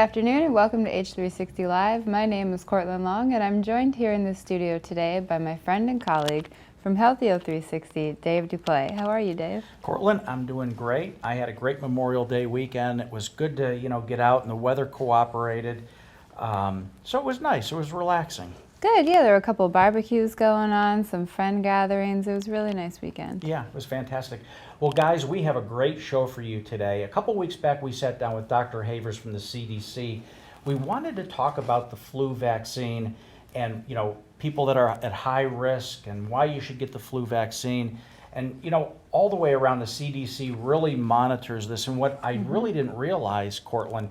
afternoon and welcome to H360 Live. My name is Courtland Long and I'm joined here in the studio today by my friend and colleague from Healthio360, Dave Duplay. How are you, Dave? Courtland, I'm doing great. I had a great Memorial Day weekend. It was good to, get out and the weather cooperated. So it was nice. It was relaxing. Good, yeah, there were a couple of barbecues going on, some friend gatherings. It was a really nice weekend. Yeah, it was fantastic. Well, guys, we have a great show for you today. A couple weeks back, we sat down with Dr. Havers from the CDC. We wanted to talk about the flu vaccine and, people that are at high risk and why you should get the flu vaccine. And, all the way around, the CDC really monitors this. And what I really didn't realize, Courtland,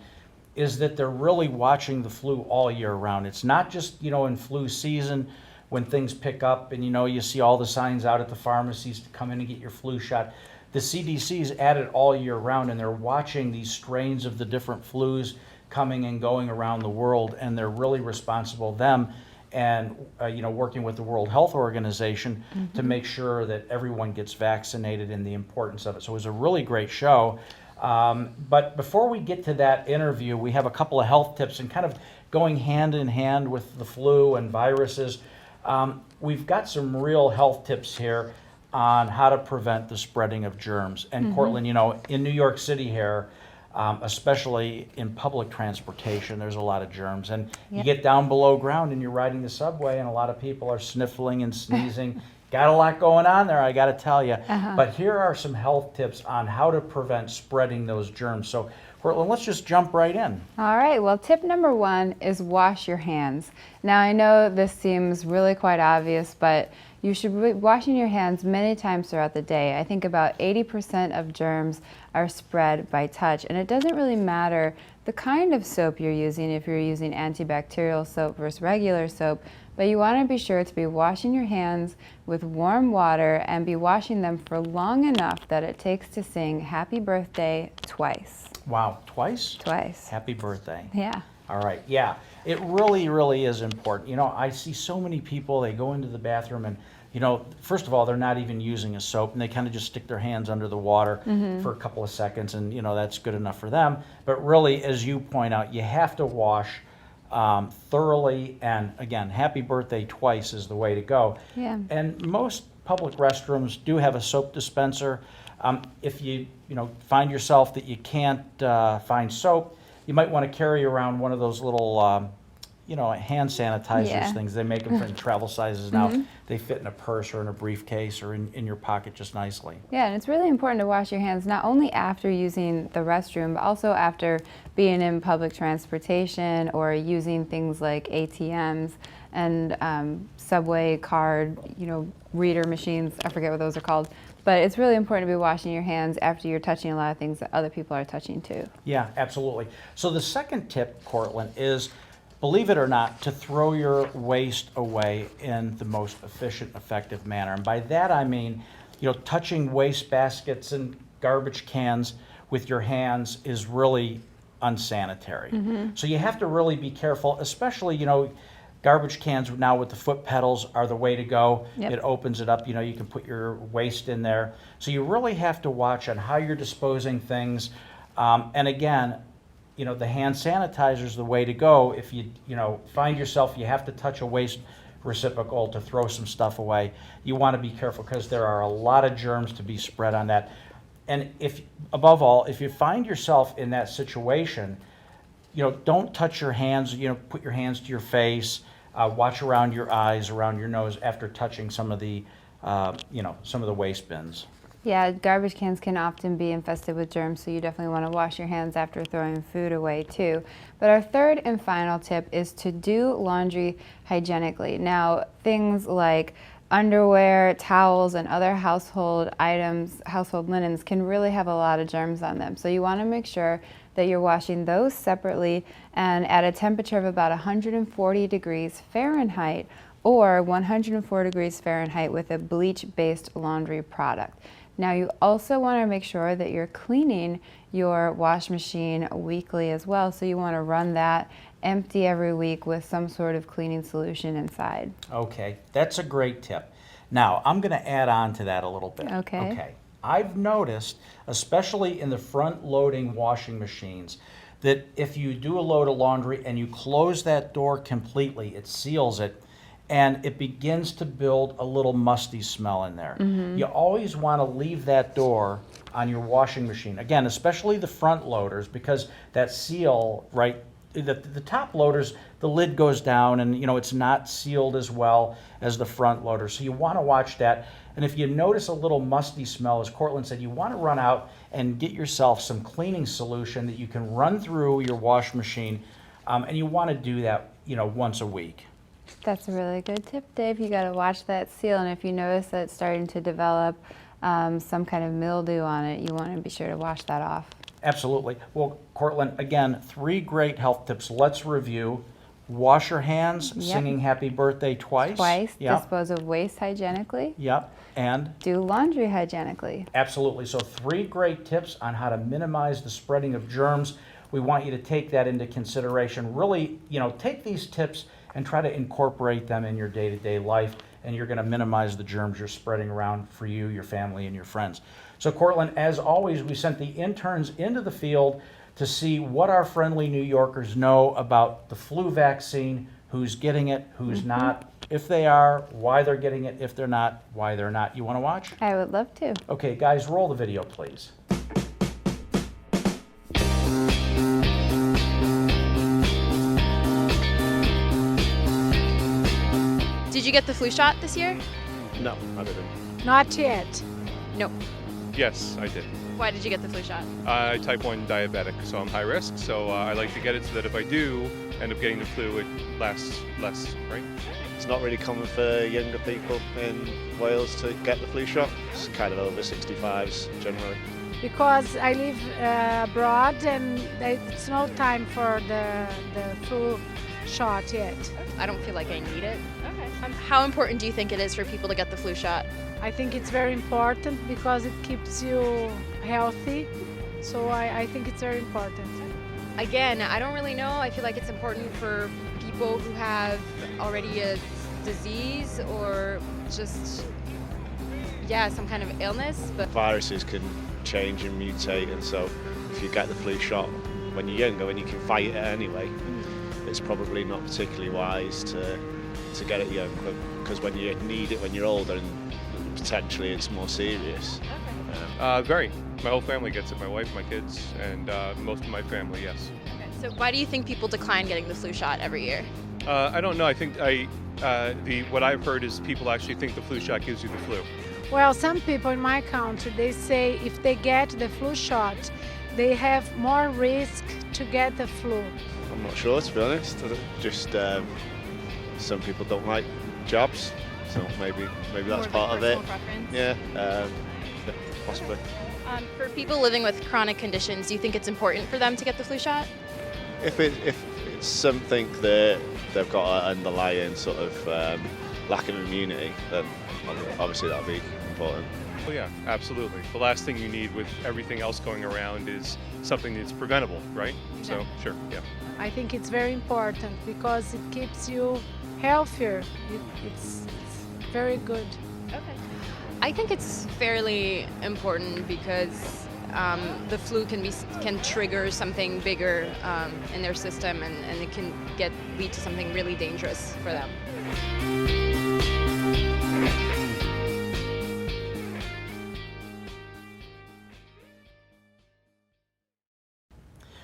is that they're really watching the flu all year round. It's not just, in flu season when things pick up and, you see all the signs out at the pharmacies to come in and get your flu shot. The CDC is at it all year round, and they're watching these strains of the different flus coming and going around the world, and they're really responsible, them and, working with the World Health Organization to make sure that everyone gets vaccinated and the importance of it. So it was a really great show. But before we get to that interview, we have a couple of health tips and kind of going hand in hand with the flu and viruses. We've got some real health tips here on how to prevent the spreading of germs. And Courtland, in New York City here, especially in public transportation, there's a lot of germs. And you get down below ground and you're riding the subway and a lot of people are sniffling and sneezing. Got a lot going on there, I got to tell you. But here are some health tips on how to prevent spreading those germs. So, Courtland, let's just jump right in. All right, well, tip number one is wash your hands. Now, I know this seems really quite obvious, but you should be washing your hands many times throughout the day. I think about 80% of germs are spread by touch, and it doesn't really matter the kind of soap you're using, if you're using antibacterial soap versus regular soap, but you want to be sure to be washing your hands with warm water and be washing them for long enough that it takes to sing happy birthday twice. Wow, twice? Twice. Happy birthday. Yeah. All right, yeah, it really, really is important. I see so many people, they go into the bathroom and, first of all, they're not even using a soap and they kind of just stick their hands under the water for a couple of seconds and, that's good enough for them. But really, as you point out, you have to wash thoroughly, and again, happy birthday twice is the way to go. Yeah. And most public restrooms do have a soap dispenser. If you, find yourself that you can't find soap, you might want to carry around one of those little, hand sanitizers things. They make them in travel sizes now. They fit in a purse or in a briefcase or in your pocket just nicely. Yeah, and it's really important to wash your hands not only after using the restroom, but also after being in public transportation or using things like ATMs and subway card, reader machines. I forget what those are called. But it's really important to be washing your hands after you're touching a lot of things that other people are touching too. Yeah, absolutely. So the second tip, Courtland, is, believe it or not, to throw your waste away in the most efficient, effective manner. And by that I mean, touching waste baskets and garbage cans with your hands is really unsanitary. So you have to really be careful, especially, garbage cans now with the foot pedals are the way to go. It opens it up, you can put your waste in there. So you really have to watch on how you're disposing things. And again, the hand sanitizer is the way to go. If you, find yourself, you have to touch a waste reciprocal to throw some stuff away, you want to be careful because there are a lot of germs to be spread on that. And above all, if you find yourself in that situation, don't touch your hands, put your hands to your face, watch around your eyes, around your nose after touching some of the, some of the waste bins. Yeah, garbage cans can often be infested with germs, so you definitely want to wash your hands after throwing food away too. But our third and final tip is to do laundry hygienically. Now, things like underwear, towels, and other household items, household linens can really have a lot of germs on them. So you want to make sure that you're washing those separately and at a temperature of about 140 degrees Fahrenheit or 104 degrees Fahrenheit with a bleach-based laundry product. Now you also want to make sure that you're cleaning your wash machine weekly as well, so you want to run that empty every week with some sort of cleaning solution inside. Okay, that's a great tip. Now I'm going to add on to that a little bit. Okay. I've noticed, especially in the front-loading washing machines, that if you do a load of laundry and you close that door completely, it seals it, and it begins to build a little musty smell in there. You always want to leave that door on your washing machine. Again, especially the front loaders, because that seal, right, the top loaders, the lid goes down and it's not sealed as well as the front loader. So you want to watch that. And if you notice a little musty smell, as Courtland said, you want to run out and get yourself some cleaning solution that you can run through your wash machine. And you want to do that, once a week. That's a really good tip, Dave. You got to watch that seal, and if you notice that it's starting to develop some kind of mildew on it, you want to be sure to wash that off. Absolutely. Well, Courtland, again, 3 great health tips. Let's review. Wash your hands, singing happy birthday twice. Dispose of waste hygienically. Yep. And? Do laundry hygienically. Absolutely. So 3 great tips on how to minimize the spreading of germs. We want you to take that into consideration. Really, take these tips and try to incorporate them in your day-to-day life, and you're going to minimize the germs you're spreading around for you, your family, and your friends. So Courtland, as always, we sent the interns into the field to see what our friendly New Yorkers know about the flu vaccine, who's getting it, who's not, if they are, why they're getting it, if they're not, why they're not. You want to watch? I would love to. Okay, guys, roll the video, please. Did you get the flu shot this year? No, I didn't. Not yet. No. Yes, I did. Why did you get the flu shot? I'm type 1 diabetic, so I'm high risk, so I like to get it so that if I do end up getting the flu, it lasts less, right? It's not really common for younger people in Wales to get the flu shot. It's kind of over 65s generally. Because I live abroad and it's no time for the flu shot yet. I don't feel like I need it. Okay. How important do you think it is for people to get the flu shot? I think it's very important because it keeps you healthy. So I think it's very important. Again, I don't really know. I feel like it's important for people who have already a disease or just, some kind of illness. But Viruses can change and mutate, and so if you get the flu shot when you're younger, when you can fight it anyway, it's probably not particularly wise to get it young, because when you need it when you're older, and potentially it's more serious. Very. My whole family gets it, my wife, my kids, and most of my family, yes. Okay. So why do you think people decline getting the flu shot every year? I don't know. I think what I've heard is people actually think the flu shot gives you the flu. Well, some people in my country, they say if they get the flu shot, they have more risk to get the flu. I'm not sure, to be honest. Just some people don't like jabs, so maybe that's part of it. Preference? Yeah, possibly. For people living with chronic conditions, do you think it's important for them to get the flu shot? If it's something that they've got an underlying sort of lack of immunity, then obviously that'll be important. Oh yeah, absolutely. The last thing you need with everything else going around is something that's preventable, right? So, sure, yeah. I think it's very important because it keeps you healthier. It's very good. Okay. I think it's fairly important because the flu can trigger something bigger in their system, and it can lead to something really dangerous for them.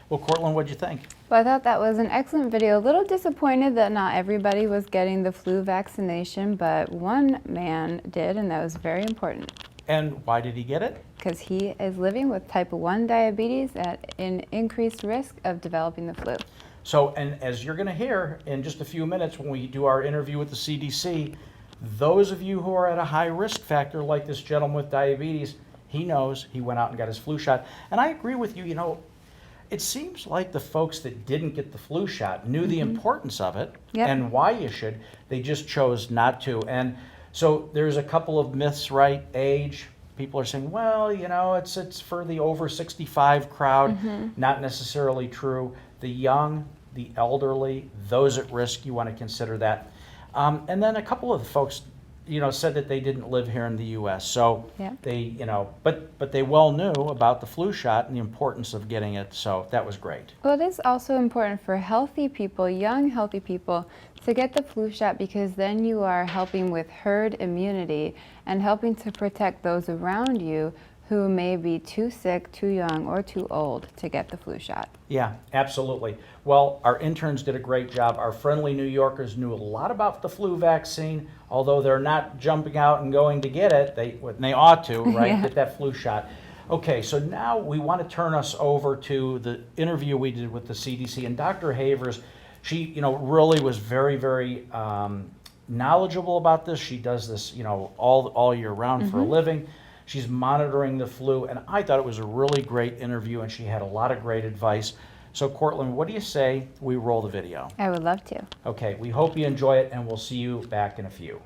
Well, Courtland, what'd you think? Well, I thought that was an excellent video. A little disappointed that not everybody was getting the flu vaccination, but one man did, and that was very important. And why did he get it? Because he is living with type 1 diabetes at an increased risk of developing the flu. So, and as you're going to hear in just a few minutes when we do our interview with the CDC, those of you who are at a high risk factor, like this gentleman with diabetes, he knows, he went out and got his flu shot. And I agree with you, it seems like the folks that didn't get the flu shot knew the importance of it and why you should. They just chose not to. And so there's a couple of myths, right? Age. People are saying, well, it's for the over 65 crowd. Not necessarily true. The young, the elderly, those at risk, you want to consider that. And then a couple of the folks, said that they didn't live here in the U.S. So Yeah. they, but they well knew about the flu shot and the importance of getting it. So that was great. Well, it is also important for healthy people, young healthy people, to get the flu shot, because then you are helping with herd immunity and helping to protect those around you who may be too sick, too young, or too old to get the flu shot. Yeah, absolutely. Well, our interns did a great job. Our friendly New Yorkers knew a lot about the flu vaccine, although they're not jumping out and going to get it. They ought to, right? Yeah. Get that flu shot. Okay, so now we want to turn us over to the interview we did with the CDC, and Dr. Havers, she, really was very, very knowledgeable about this. She does this, all year round for a living. She's monitoring the flu, and I thought it was a really great interview, and she had a lot of great advice. So, Courtland, what do you say we roll the video? I would love to. Okay, we hope you enjoy it, and we'll see you back in a few.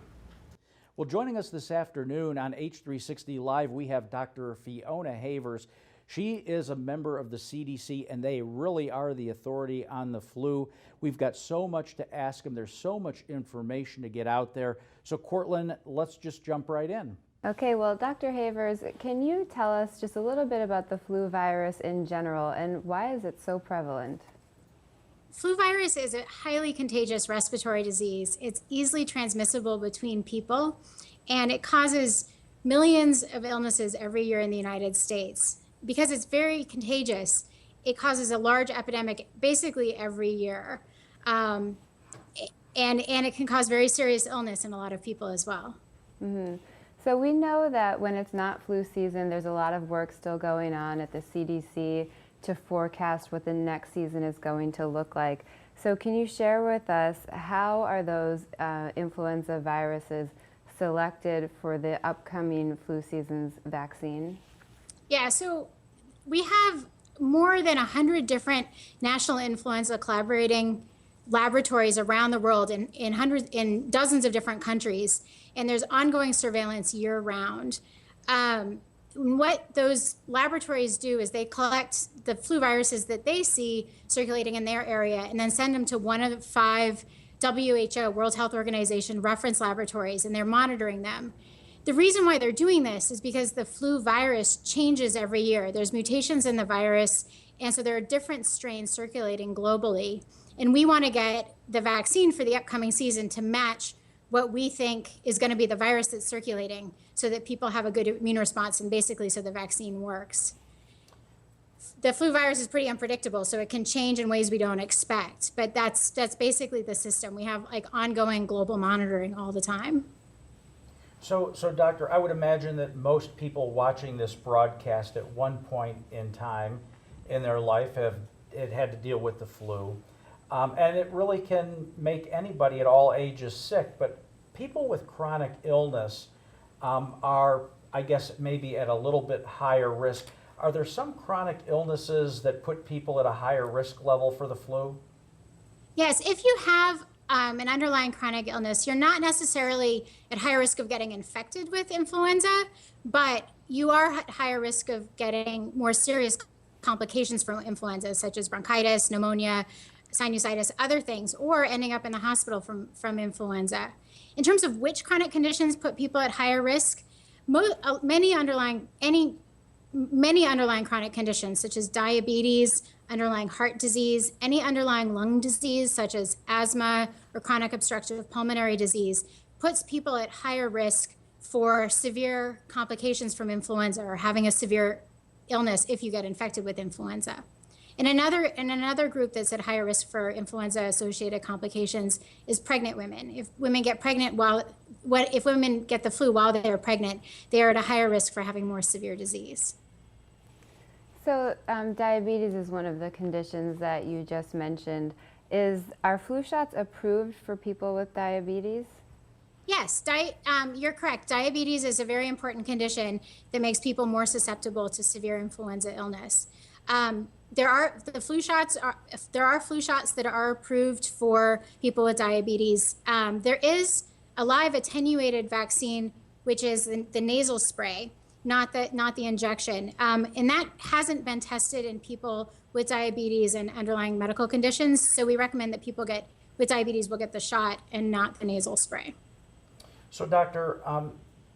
Well, joining us this afternoon on H360 Live, we have Dr. Fiona Havers. She is a member of the CDC, and they really are the authority on the flu. We've got so much to ask them. There's so much information to get out there. So, Courtland, let's just jump right in. Okay, well, Dr. Havers, can you tell us just a little bit about the flu virus in general, and why is it so prevalent? Flu virus is a highly contagious respiratory disease. It's easily transmissible between people, and it causes millions of illnesses every year in the United States. Because it's very contagious, it causes a large epidemic basically every year. And it can cause very serious illness in a lot of people as well. Mm-hmm. So we know that when it's not flu season, there's a lot of work still going on at the CDC to forecast what the next season is going to look like. So can you share with us, how are those influenza viruses selected for the upcoming flu season's vaccine? Yeah, so we have more than 100 different national influenza collaborating laboratories around the world in dozens of different countries, and there's ongoing surveillance year-round. What those laboratories do is they collect the flu viruses that they see circulating in their area and then send them to one of the 5 WHO, World Health Organization, reference laboratories, and they're monitoring them. The reason why they're doing this is because the flu virus changes every year. There's mutations in the virus, and so there are different strains circulating globally. And we want to get the vaccine for the upcoming season to match what we think is going to be the virus that's circulating, so that people have a good immune response, and basically so the vaccine works. The flu virus is pretty unpredictable, so it can change in ways we don't expect. But that's basically the system. We have ongoing global monitoring all the time. So, Doctor, I would imagine that most people watching this broadcast at one point in time in their life have had to deal with the flu. And it really can make anybody at all ages sick. But people with chronic illness are, I guess, maybe at a little bit higher risk. Are there some chronic illnesses that put people at a higher risk level for the flu? Yes, if you have an underlying chronic illness, you're not necessarily at higher risk of getting infected with influenza, but you are at higher risk of getting more serious complications from influenza, such as bronchitis, pneumonia, sinusitis, other things, or ending up in the hospital from influenza. In terms of which chronic conditions put people at higher risk, many underlying chronic conditions, such as diabetes, underlying heart disease, any underlying lung disease, such as asthma or chronic obstructive pulmonary disease, puts people at higher risk for severe complications from influenza or having a severe illness if you get infected with influenza. And another group that's at higher risk for influenza-associated complications is pregnant women. If women get pregnant if women get the flu while they are pregnant, they are at a higher risk for having more severe disease. So diabetes is one of the conditions that you just mentioned. Are flu shots approved for people with diabetes? Yes, you're correct. Diabetes is a very important condition that makes people more susceptible to severe influenza illness. There are flu shots that are approved for people with diabetes. There is a live attenuated vaccine, which is the nasal spray, not the injection, and that hasn't been tested in people with diabetes and underlying medical conditions. So we recommend that people with diabetes will get the shot and not the nasal spray. So, Doctor,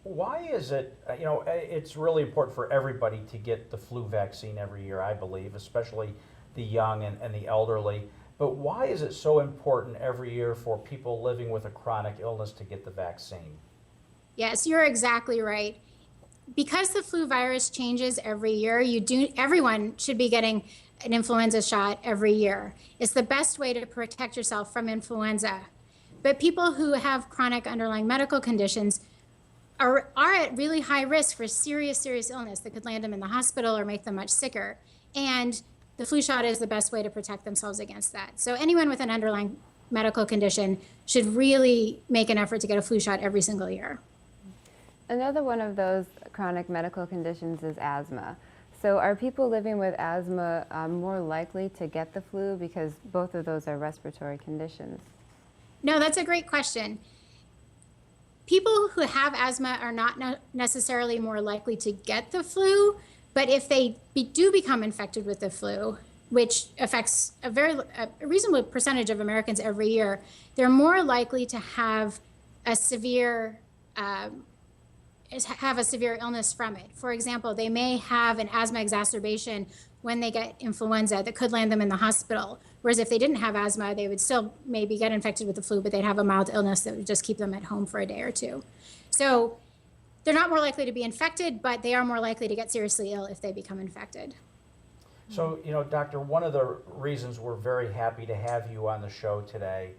why is it, it's really important for everybody to get the flu vaccine every year, I believe, especially the young and the elderly. But why is it so important every year for people living with a chronic illness to get the vaccine? Yes, you're exactly right. Because the flu virus changes every year, everyone should be getting an influenza shot every year. It's the best way to protect yourself from influenza. But people who have chronic underlying medical conditions are at really high risk for serious illness that could land them in the hospital or make them much sicker. And the flu shot is the best way to protect themselves against that. So anyone with an underlying medical condition should really make an effort to get a flu shot every single year. Another one of those chronic medical conditions is asthma. So are people living with asthma more likely to get the flu, because both of those are respiratory conditions? No, that's a great question. People who have asthma are not necessarily more likely to get the flu, but if they do become infected with the flu, which affects a reasonable percentage of Americans every year, they're more likely to have a severe illness from it. For example, they may have an asthma exacerbation when they get influenza that could land them in the hospital. Whereas if they didn't have asthma, they would still maybe get infected with the flu, but they'd have a mild illness that would just keep them at home for a day or two. So they're not more likely to be infected, but they are more likely to get seriously ill if they become infected. So, Doctor, one of the reasons we're very happy to have you on the show today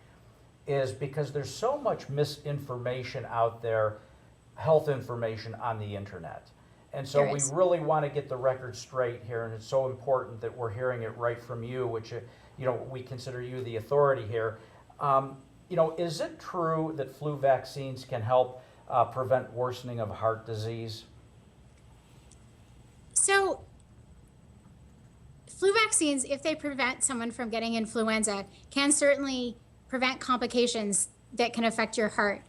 is because there's so much misinformation out there, health information on the internet. And so we really want to get the record straight here, and it's so important that we're hearing it right from you, which, we consider you the authority here. Is it true that flu vaccines can help prevent worsening of heart disease? So flu vaccines, if they prevent someone from getting influenza, can certainly prevent complications that can affect your heart.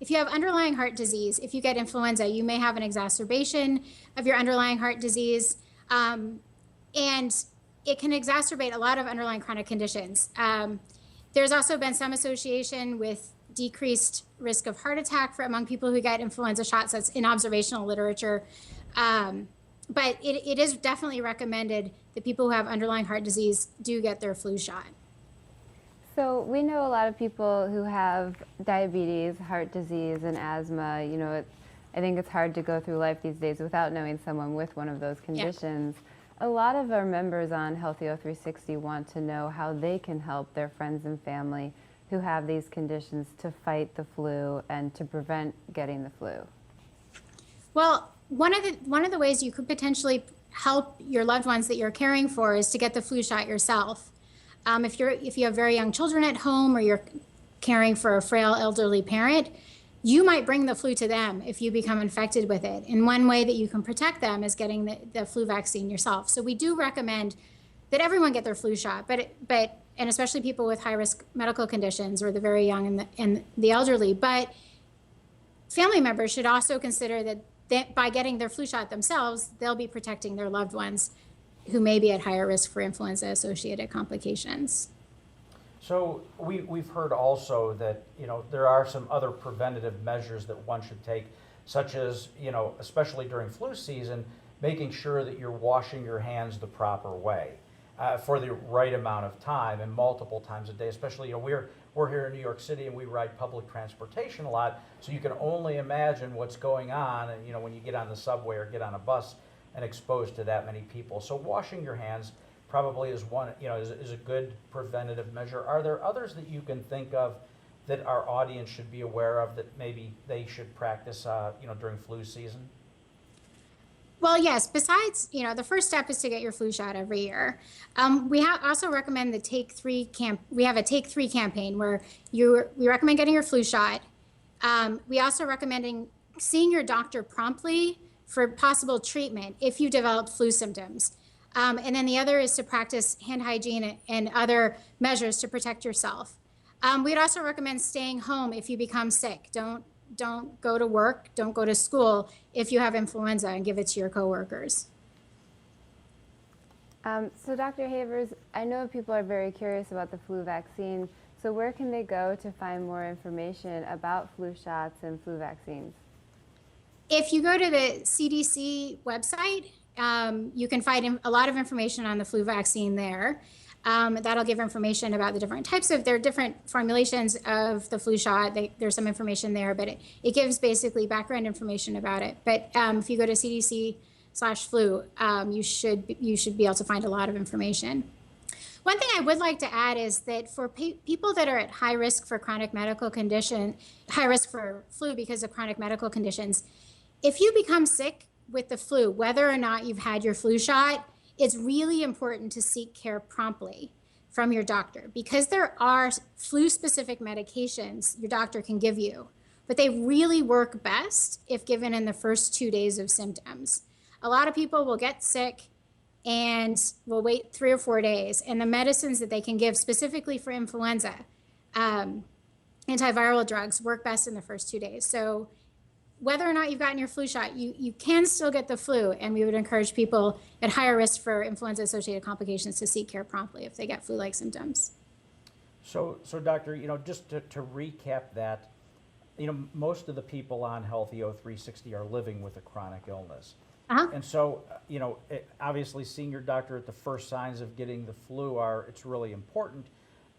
If you have underlying heart disease, if you get influenza, you may have an exacerbation of your underlying heart disease, and it can exacerbate a lot of underlying chronic conditions. There's also been some association with decreased risk of heart attack among people who get influenza shots. That's in observational literature. But it is definitely recommended that people who have underlying heart disease do get their flu shot. So we know a lot of people who have diabetes, heart disease, and asthma. I think it's hard to go through life these days without knowing someone with one of those conditions. Yeah. A lot of our members on Healthy h360 want to know how they can help their friends and family who have these conditions to fight the flu and to prevent getting the flu. Well, one of the ways you could potentially help your loved ones that you're caring for is to get the flu shot yourself. If you have very young children at home, or you're caring for a frail elderly parent, you might bring the flu to them if you become infected with it. And one way that you can protect them is getting the flu vaccine yourself. So we do recommend that everyone get their flu shot, and especially people with high risk medical conditions or the very young and the elderly. But family members should also consider that by getting their flu shot themselves, they'll be protecting their loved ones who may be at higher risk for influenza-associated complications. So we've heard also that there are some other preventative measures that one should take, such as especially during flu season, making sure that you're washing your hands the proper way for the right amount of time and multiple times a day. Especially we're here in New York City and we ride public transportation a lot, so you can only imagine what's going on. And when you get on the subway or get on a bus and exposed to that many people. So washing your hands probably is one, is a good preventative measure. Are there others that you can think of that our audience should be aware of that maybe they should practice, during flu season? Well, yes. Besides, the first step is to get your flu shot every year. We also recommend the Take 3 We have a Take 3 campaign where we recommend getting your flu shot. We also recommend seeing your doctor promptly for possible treatment if you develop flu symptoms. And then the other is to practice hand hygiene and other measures to protect yourself. We'd also recommend staying home if you become sick. Don't go to work, don't go to school if you have influenza, and give it to your coworkers. So Dr. Havers, I know people are very curious about the flu vaccine. So where can they go to find more information about flu shots and flu vaccines? If you go to the CDC website, you can find a lot of information on the flu vaccine there. That'll give information about the different types of, there are different formulations of the flu shot. There's some information there, but it gives basically background information about it. But if you go to CDC/flu, you should be able to find a lot of information. One thing I would like to add is that for people that are at high risk for chronic medical condition, high risk for flu because of chronic medical conditions, if you become sick with the flu, whether or not you've had your flu shot, it's really important to seek care promptly from your doctor, because there are flu-specific medications your doctor can give you, but they really work best if given in the first 2 days of symptoms. A lot of people will get sick and will wait 3 or 4 days, and the medicines that they can give specifically for influenza, antiviral drugs, work best in the first 2 days. So whether or not you've gotten your flu shot, you can still get the flu, and we would encourage people at higher risk for influenza-associated complications to seek care promptly if they get flu-like symptoms. So doctor, just to recap that, most of the people on Healthy O360 are living with a chronic illness. Uh-huh. And so, obviously seeing your doctor at the first signs of getting the flu it's really important.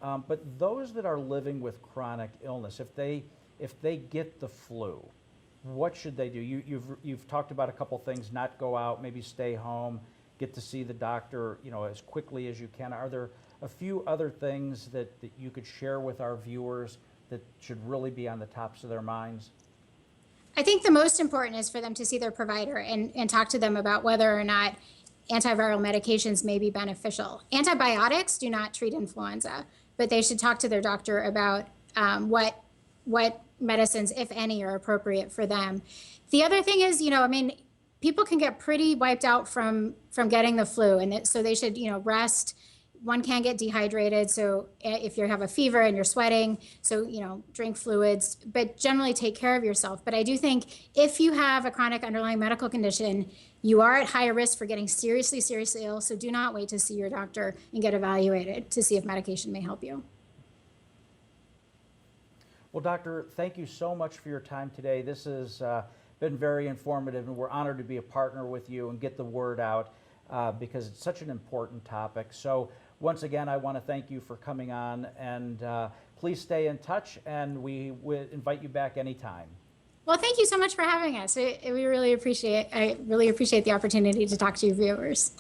But those that are living with chronic illness, if they get the flu, what should they do? You've talked about a couple things: not go out, maybe stay home, get to see the doctor, as quickly as you can. Are there a few other things that you could share with our viewers that should really be on the tops of their minds? I think the most important is for them to see their provider and talk to them about whether or not antiviral medications may be beneficial. Antibiotics do not treat influenza, but they should talk to their doctor about what medicines, if any, are appropriate for them. The other thing is, people can get pretty wiped out from getting the flu, and so they should, rest. One can get dehydrated, so if you have a fever and you're sweating, so drink fluids, but generally take care of yourself. But I do think if you have a chronic underlying medical condition, you are at higher risk for getting seriously ill, so do not wait to see your doctor and get evaluated to see if medication may help you. Well, doctor, thank you so much for your time today. This has been very informative, and we're honored to be a partner with you and get the word out because it's such an important topic. So once again, I want to thank you for coming on, and please stay in touch, and we would invite you back anytime. Well, thank you so much for having us. I really appreciate the opportunity to talk to your viewers.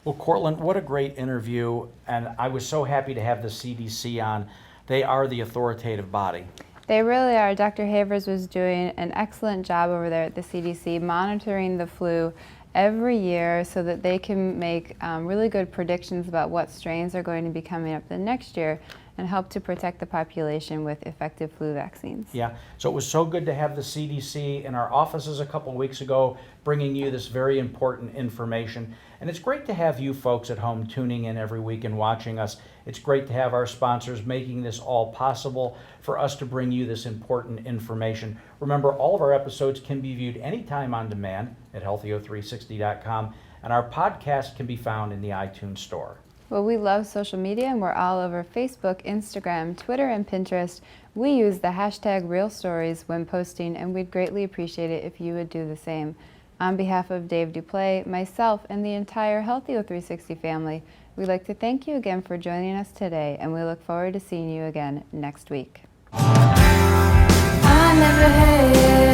Well, Courtland, what a great interview, and I was so happy to have the CDC on. They are the authoritative body. They really are. Dr. Havers was doing an excellent job over there at the CDC monitoring the flu every year so that they can make really good predictions about what strains are going to be coming up the next year and help to protect the population with effective flu vaccines. Yeah, so it was so good to have the CDC in our offices a couple of weeks ago bringing you this very important information. And it's great to have you folks at home tuning in every week and watching us. It's great to have our sponsors making this all possible for us to bring you this important information. Remember, all of our episodes can be viewed anytime on demand at healthyo360.com, and our podcast can be found in the iTunes Store. Well, we love social media, and we're all over Facebook, Instagram, Twitter, and Pinterest. We use the hashtag #RealStories when posting, and we'd greatly appreciate it if you would do the same. On behalf of Dave Duplay, myself, and the entire Healthy O360 family, we'd like to thank you again for joining us today, and we look forward to seeing you again next week. I never had